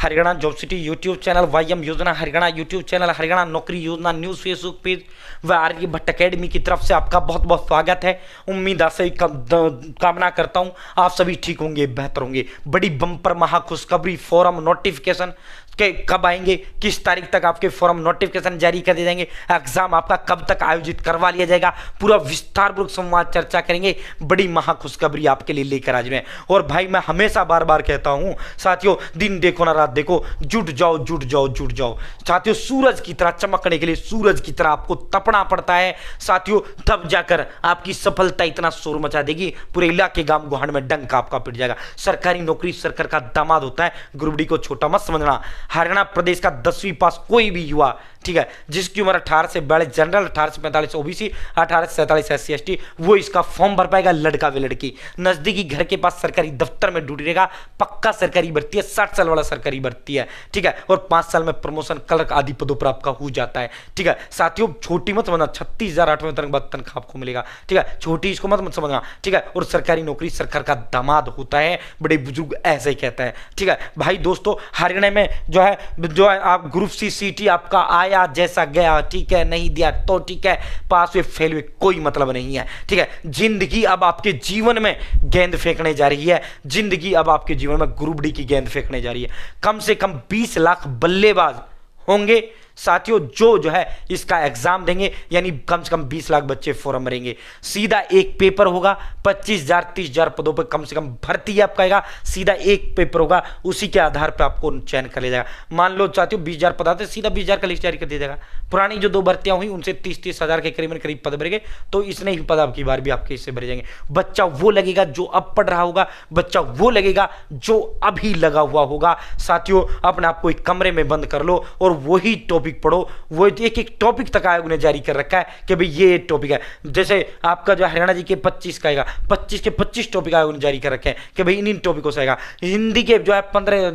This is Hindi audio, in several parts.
Haryana job city YouTube channel, YM योजना हरियाणा यूट्यूब चैनल, हरियाणा नौकरी योजना न्यूज़ फेसबुक पेज व आर्यभट्ट अकेडमी की तरफ से आपका बहुत बहुत स्वागत है। उम्मीद आशा कामना करता हूं आप सभी ठीक होंगे, बेहतर होंगे। बड़ी बम्पर महा खुशखबरी, फॉर्म नोटिफिकेशन के कब आएंगे, किस तारीख तक आपके फॉर्म नोटिफिकेशन जारी कर दिए जाएंगे, एग्जाम आपका कब तक आयोजित करवा लिया जाएगा, पूरा विस्तारपूर्वक संवाद चर्चा करेंगे। बड़ी महा खुशखबरी आपके लिए लेकर आज हैं। और भाई मैं हमेशा बार बार कहता हूं साथियों, दिन देखो ना रात देखो, जुट जाओ जुट जाओ जुट जाओ साथियों। सूरज की तरह चमकने के लिए सूरज की तरह आपको तपना पड़ता है साथियों, तब जाकर आपकी सफलता इतना शोर मचा देगी, पूरे इलाके गांव गुहाड़ में डंका आपका पिट जाएगा। सरकारी नौकरी सरकार का दामाद होता है, ग्रुप डी को छोटा मत समझना। हरियाणा प्रदेश का 10वीं पास कोई भी युवा, ठीक है, जिसकी उम्र 18 से 42 जनरल, 18 से 45 ओबीसी, 18 से 47 SC ST, वो इसका फॉर्म भर पाएगा, लड़का व लड़की। नजदीकी घर के पास सरकारी दफ्तर में ड्यूटी रहेगा, पक्का सरकारी भर्ती है, 60 साल वाला सरकारी भर्ती है, ठीक है। और 5 साल में प्रमोशन क्लर्क आदि पदों पर आपका हो जाता है, ठीक है। साथियों छोटी मत समझना, 36,000 8वें तक बाद तनख्वाह आपको मिलेगा, ठीक है। छोटी इसको मत समझना, ठीक है। और सरकारी नौकरी सरकार का दामाद होता है, बड़े बुजुर्ग ऐसे ही कहता है, ठीक है। भाई दोस्तों हरियाणा में जो है आप ग्रुप सी सीटी आपका आया जैसा गया, ठीक है, नहीं दिया तो ठीक है, पास हुए फेल हुए कोई मतलब नहीं है, ठीक है। जिंदगी अब आपके जीवन में गेंद फेंकने जा रही है, जिंदगी अब आपके जीवन में ग्रुप डी की गेंद फेंकने जा रही है। कम से कम 20 लाख बल्लेबाज होंगे साथियों जो है इसका एग्जाम देंगे, यानी कम से कम 20 लाख बच्चे फॉर्म भरेंगे। सीधा एक पेपर होगा, 25,000 30,000 पदों पर कम से कम भर्ती आपका आएगा। सीधा एक पेपर होगा, उसी के आधार पर आपको चयन कर लिया जाएगा। मान लो साथियों 20,000 पद आते, सीधा 20,000 का लिस्ट जारी कर दिया जाएगा। पुरानी जो 2 भर्तियां हुई उनसे 30,000 के करीब पद भरेंगे, तो इसने ही पद आपकी बार भी आपके इससे भरे जाएंगे। बच्चा वो लगेगा जो अब पढ़ रहा होगा, बच्चा वो लगेगा जो अभी लगा हुआ होगा। साथियों अपने आप को एक कमरे में बंद कर लो और वही टॉपिक पढ़ो। वो एक टॉपिक तक आयोग ने जारी कर रखा है कि भाई ये टॉपिक है। जैसे आपका जो हरियाणा जी के 25 का आएगा, 25 के 25 टॉपिक आयोग ने जारी कर रखे हैं कि भाई इन टॉपिकों से आएगा। हिंदी के जो है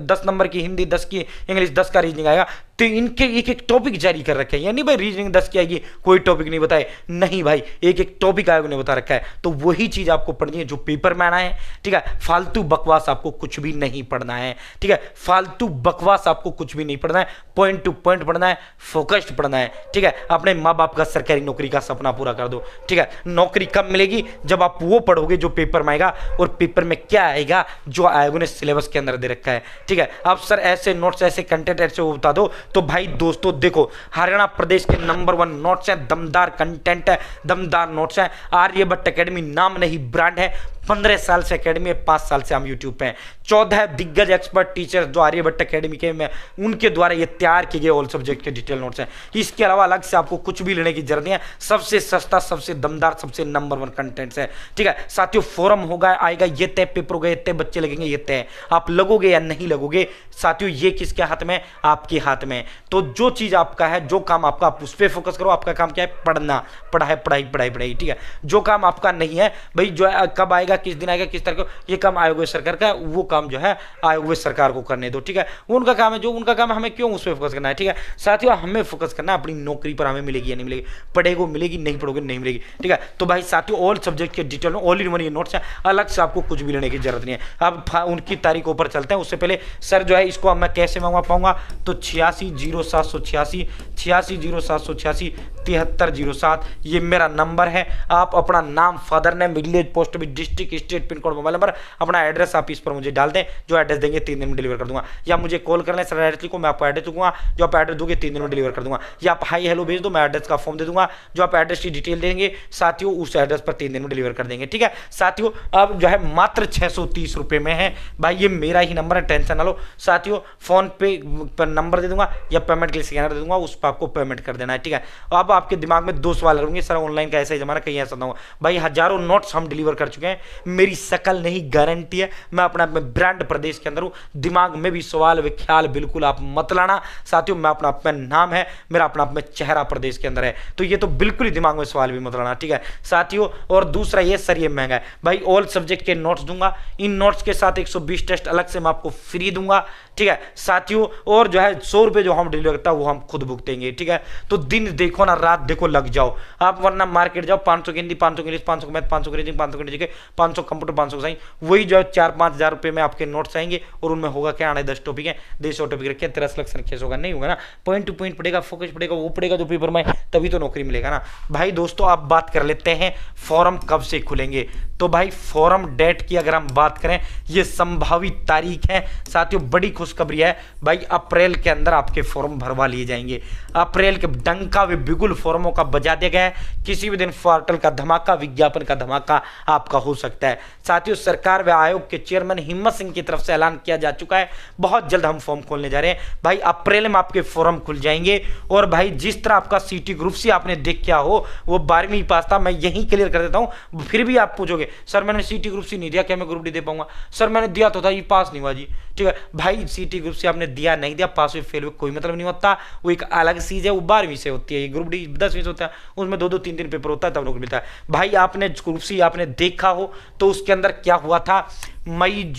10 नंबर की हिंदी, 10 की इंग्लिश, 10 का रीजनिंग आएगा। तो इनके एक टॉपिक जारी कर रखे हैं, यानी भाई रीजनिंग 10 की आएगी, कोई टॉपिक नहीं बताए, नहीं भाई, एक टॉपिक आयोग ने बता रखा है। तो वही चीज आपको पढ़नी है जो पेपर में आना है, ठीक है। फालतू बकवास आपको कुछ भी नहीं पढ़ना है, ठीक है। फालतू बकवास आपको कुछ भी नहीं पढ़ना है, पॉइंट टू पॉइंट पढ़ना है, फोकस्ड पढ़ना है, ठीक है। अपने माँ बाप का सरकारी नौकरी का सपना पूरा कर दो, ठीक है। नौकरी कब मिलेगी? जब आप वो पढ़ोगे जो पेपर में आएगा, और पेपर में क्या आएगा जो आयोग ने सिलेबस के अंदर दे रखा है, ठीक है। अब सर ऐसे नोट्स, ऐसे कंटेंट ऐसे बता दो, तो भाई दोस्तों देखो हरियाणा प्रदेश के नंबर 1 नोट्स हैं, दमदार कंटेंट है, दमदार नोट्स हैं। आर्यभट्ट अकेडमी नाम नहीं ब्रांड है, 15 साल से अकेडमी है, 5 साल से हम यूट्यूब पे हैं। 14 दिग्गज एक्सपर्ट टीचर जो आर्यभट्ट अकेडमी के में उनके द्वारा ये तैयार किए गए ऑल सब्जेक्ट के डिटेल नोट्स हैं। इसके अलावा अलग से आपको कुछ भी लेने की जरूरत नहीं है, सबसे सस्ता, सबसे दमदार, सबसे नंबर 1 कंटेंट्स है, ठीक है। साथियों फॉर्म होगा, आएगा, ये तय, पेपर होगा, ये तय, बच्चे लगेंगे, ये तय। आप लगोगे या नहीं लगोगे साथियों, ये किसके हाथ में? आपके हाथ में। तो जो चीज आपका है, जो काम आपका, आप उस पर फोकस करो। आपका काम क्या है? पढ़ना, पढ़ाई पढ़ाई पढ़ाई पढ़ाई, ठीक है। जो काम आपका नहीं है भाई, जो है कब आएगा, किस दिन आएगा, किस तरह का, ये काम आयोग सरकार का, वो काम जो है आयोग सरकार को करने दो, ठीक है। उनका काम है, जो उनका काम है, हमें क्यों उस पर फोकस करना है, ठीक है। साथियों हमें फोकस करना है अपनी नौकरी पर, हमें मिलेगी या नहीं मिलेगी, पढ़ेगो मिलेगी, नहीं पढ़ोगे नहीं मिलेगी, ठीक है। तो भाई साथियों ऑल सब्जेक्ट के डिटेल में ऑल इन वन ये नोट्स है, अलग से आपको कुछ भी लेने की जरूरत नहीं है। अब उनकी तारीखों पर चलते हैं। उससे पहले सर जो है इसको मैं कैसे मंगवा पाऊंगा, तो 860786 860786 7307 ये मेरा नंबर है। आप अपना नाम, father name, village, post office, district, state, pin code, mobile number, अपना एड्रेस आप इस पर मुझे डाल दें। जो एड्रेस देंगे 3 दिन में डिलीवर कर दूंगा। या मुझे कॉल कर लें, सर एड्रेस लिखो, मैं आपको एड्रेस दूंगा, जो आप एड्रेस दोगे 3 दिन में डिलीवर कर दूंगा। या आप हाई हेलो भेज दो, मैं एड्रेस का फॉर्म दे दूंगा, जो आप एड्रेस की डिटेल देंगे साथियों उस एड्रेस पर 3 दिन में डिलीवर कर देंगे, ठीक है। साथियों अब जो है मात्र 630 रुपये में है भाई, ये मेरा ही नंबर है, टेंशन ना लो साथियों। फोन पे पर नंबर दे दूंगा या पेमेंट के लिए स्कैनर दे दूंगा, उस पर आपको पेमेंट कर देना है, ठीक है। अब आपके दिमाग में 2 सवाल होंगे, सर ऑनलाइन का ऐसा ही जमाना, कहीं ऐसा ना हो। भाई हजारों नोट्स हम डिलीवर कर चुके हैं, मेरी शकल नहीं गारंटी है, मैं अपना ब्रांड प्रदेश के अंदर हूं। दिमाग में भी सवाल व ख्याल बिल्कुल आप मत लाना साथियों। मैं अपना अपना नाम है, मेरा अपना अपना चेहरा प्रदेश के अंदर है, तो ये तो बिल्कुल ही दिमाग में सवाल भी मत लाना, ठीक है साथियों। और दूसरा ये सर ये महंगा है भाई, ऑल सब्जेक्ट के नोट्स दूंगा, इन नोट्स के साथ 120 टेस्ट अलग से मैं आपको फ्री दूंगा, ठीक है साथियों। और जो है 100 रुपये जो होम डिलीवरी करता है वो हम खुद भुगतेंगे, ठीक है। तो दिन देखो ना रात देखो लग जाओ आप, वरना मार्केट जाओ 500 की हिंदी, 500 की इंग्लिश, 500 की मैथ, 500 की रीजनिंग, 500 की जीके, 500 कंप्यूटर, 500 साइंस, वही जो है 4-5 हज़ार रुपये में आपके नोट्स आएंगे और उनमें होगा क्या, आने 10 टॉपिक है, 150 टॉपिक रखे, तेरा सिलेक्शन कैसे होगा, नहीं होगा ना। पॉइंट टू पॉइंट पड़ेगा, फोकस पड़ेगा, वो पड़ेगा जो पेपर में, तभी तो नौकरी मिलेगा ना भाई। दोस्तों आप बात कर लेते हैं फॉर्म कब से खुलेंगे। तो भाई फॉर्म डेट की अगर हम बात करें, ये संभावित तारीख है साथियों, बड़ी खुशखबरी है भाई, अप्रैल के अंदर आपके फॉर्म भरवा लिए जाएंगे। अप्रैल के डंका व बिगुल फॉर्मों का बजा दिया गया है, किसी भी दिन पोर्टल का धमाका, विज्ञापन का धमाका आपका हो सकता है साथियों। सरकार व आयोग के चेयरमैन हिम्मत सिंह की तरफ से ऐलान किया जा चुका है, बहुत जल्द हम फॉर्म खोलने जा रहे हैं भाई, अप्रैल में आपके फॉर्म खुल जाएंगे। और भाई जिस तरह आपका सिटी ग्रुप सी आपने देख क्या हो, वो 12वीं पास था, मैं यही क्लियर कर देता हूं, फिर भी आप पूछोगे सर मैंने सिटी ग्रुप सी नहीं दिया, क्या मैं ग्रुप डी दे पाऊंगा? सर मैंने दिया तो था, ये पास नहीं हुआ जी, ठीक है भाई। सिटी ग्रुप से आपने दिया नहीं दिया, पास हुए फेल हुए कोई मतलब नहीं होता, वो एक अलग चीज है, वो 12वीं से होती है, ये ग्रुप डी 10वीं से होता है, उसमें 2-2 3-3 पेपर होता है तब नौकरी मिलता है भाई। आपने ग्रुप सी आपने देखा हो तो उसके अंदर क्या हुआ था, मई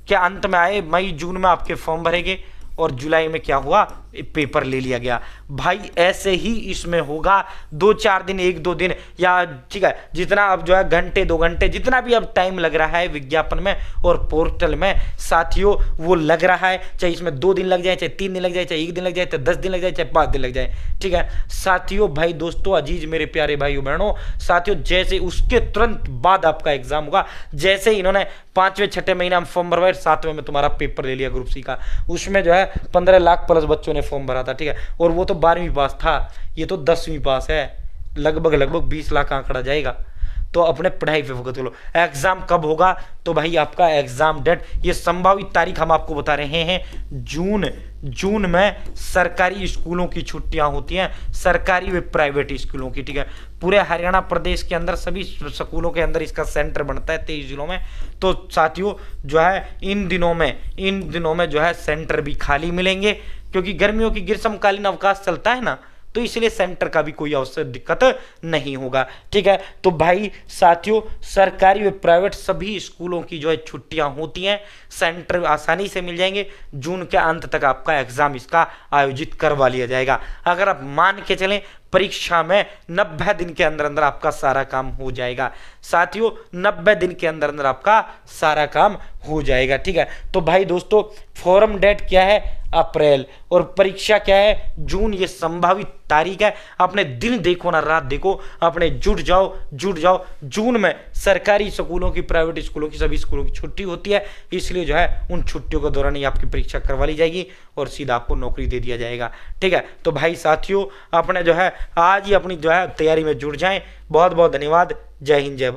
के अंत में आए, मई जून में आपके फॉर्म भरेंगे और जुलाई में क्या हुआ, पेपर ले लिया गया भाई। ऐसे ही इसमें होगा 2-4 दिन, 1-2 दिन, या ठीक है जितना अब जो है घंटे 2 घंटे जितना भी अब टाइम लग रहा है विज्ञापन में और पोर्टल में साथियों, वो लग रहा है, चाहे इसमें 2 दिन लग जाए, चाहे 3 दिन लग जाए, चाहे 1 दिन लग जाए, चाहे 10 दिन लग जाए, चाहे 5 दिन लग जाए, ठीक है साथियों। भाई दोस्तों अजीज मेरे प्यारे भाइयों बहनों साथियों, जैसे उसके तुरंत बाद आपका एग्जाम होगा, जैसे इन्होंने 5वें 6ठे महीने में फॉर्म भरवाए, 7वें में तुम्हारा पेपर ले लिया ग्रुप सी का, उसमें जो है 15 लाख प्लस बच्चों ने फॉर्म भरा था, ठीक है, और वो तो 12वीं पास था, ये तो 10वीं पास है, लगभग 20 लाख आंकड़ा जाएगा। तो अपने पढ़ाई पे फोकस करो। एग्जाम कब होगा, तो भाई आपका एग्जाम डेट, ये संभावित तारीख हम आपको बता रहे हैं, जून में सरकारी स्कूलों की छुट्टियां होती हैं, सरकारी व प्राइवेट स्कूलों की, ठीक है। पूरे हरियाणा प्रदेश के अंदर सभी स्कूलों के अंदर इसका सेंटर बनता है 23 जिलों में। तो साथियों जो है इन दिनों में जो है सेंटर भी खाली मिलेंगे, क्योंकि गर्मियों की ग्रीष्मकालीन अवकाश चलता है ना, तो इसलिए सेंटर का भी कोई अवसर दिक्कत नहीं होगा, ठीक है। तो भाई साथियों सरकारी व प्राइवेट सभी स्कूलों की जो है छुट्टियां होती हैं, सेंटर आसानी से मिल जाएंगे, जून के अंत तक आपका एग्जाम इसका आयोजित करवा लिया जाएगा। अगर आप मान के चलें परीक्षा में 90 दिन के अंदर अंदर आपका सारा काम हो जाएगा साथियों, 90 दिन के अंदर अंदर आपका सारा काम हो जाएगा, ठीक है। तो भाई दोस्तों फॉर्म डेट क्या है, अप्रैल, और परीक्षा क्या है, जून, ये संभावित तारीख है। अपने दिन देखो ना रात देखो, अपने जुट जाओ। जून में सरकारी स्कूलों की, प्राइवेट स्कूलों की, सभी स्कूलों की छुट्टी होती है, इसलिए जो है उन छुट्टियों के दौरान ही आपकी परीक्षा करवा ली जाएगी और सीधा आपको नौकरी दे दिया जाएगा, ठीक है। तो भाई साथियों अपने जो है आज ही अपनी जो है तैयारी में जुट जाएं। बहुत बहुत धन्यवाद। जय हिंद जय भारत।